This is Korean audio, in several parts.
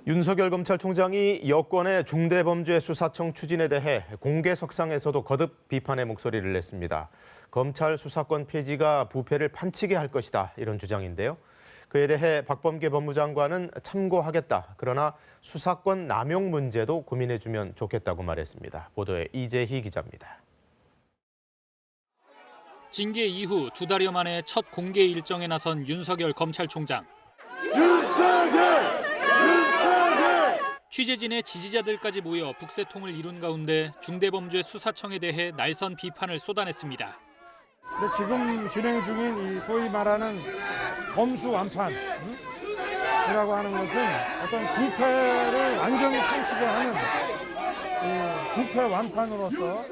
윤석열 검찰총장이 여권의 중대범죄 수사청 추진에 대해 공개석상에서도 거듭 비판의 목소리를 냈습니다. 검찰 수사권 폐지가 부패를 판치게 할 것이다, 이런 주장인데요. 그에 대해 박범계 법무장관은 참고하겠다. 그러나 수사권 남용 문제도 고민해주면 좋겠다고 말했습니다. 보도에 이재희 기자입니다. 징계 이후 2달여 만에 첫 공개 일정에 나선 윤석열 검찰총장. 취재진의 지지자들까지 모여 북새통을 이룬 가운데 중대범죄 수사청에 대해 날선 비판을 쏟아냈습니다. 근데 지금 진행 중인 이 소위 말하는 검수 완판이라고 하는 것은 어떤 부패를 완전히 판치게 하는 부패 완판으로서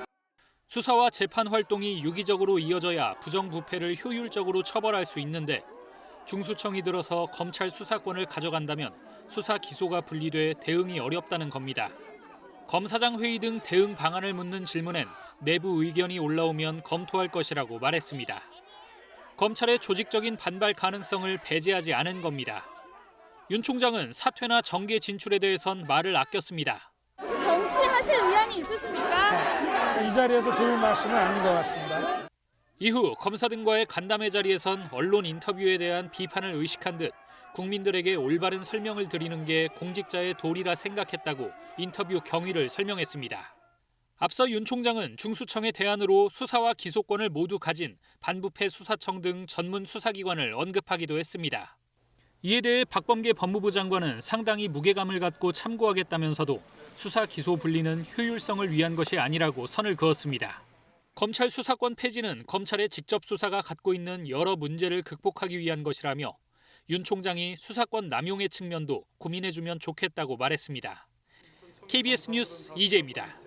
수사와 재판 활동이 유기적으로 이어져야 부정부패를 효율적으로 처벌할 수 있는데 중수청이 들어서 검찰 수사권을 가져간다면 수사 기소가 분리돼 대응이 어렵다는 겁니다. 검사장 회의 등 대응 방안을 묻는 질문엔 내부 의견이 올라오면 검토할 것이라고 말했습니다. 검찰의 조직적인 반발 가능성을 배제하지 않은 겁니다. 윤 총장은 사퇴나 정계 진출에 대해선 말을 아꼈습니다. 정치하실 의향이 있으십니까? 이 자리에서 드릴 말씀은 아닌 것 같습니다. 이후 검사 등과의 간담회 자리에선 언론 인터뷰에 대한 비판을 의식한 듯 국민들에게 올바른 설명을 드리는 게 공직자의 도리라 생각했다고 인터뷰 경위를 설명했습니다. 앞서 윤 총장은 중수청의 대안으로 수사와 기소권을 모두 가진 반부패 수사청 등 전문 수사기관을 언급하기도 했습니다. 이에 대해 박범계 법무부 장관은 상당히 무게감을 갖고 참고하겠다면서도 수사 기소 분리는 효율성을 위한 것이 아니라고 선을 그었습니다. 검찰 수사권 폐지는 검찰의 직접 수사가 갖고 있는 여러 문제를 극복하기 위한 것이라며 윤 총장이 수사권 남용의 측면도 고민해주면 좋겠다고 말했습니다. KBS 뉴스 이재입니다.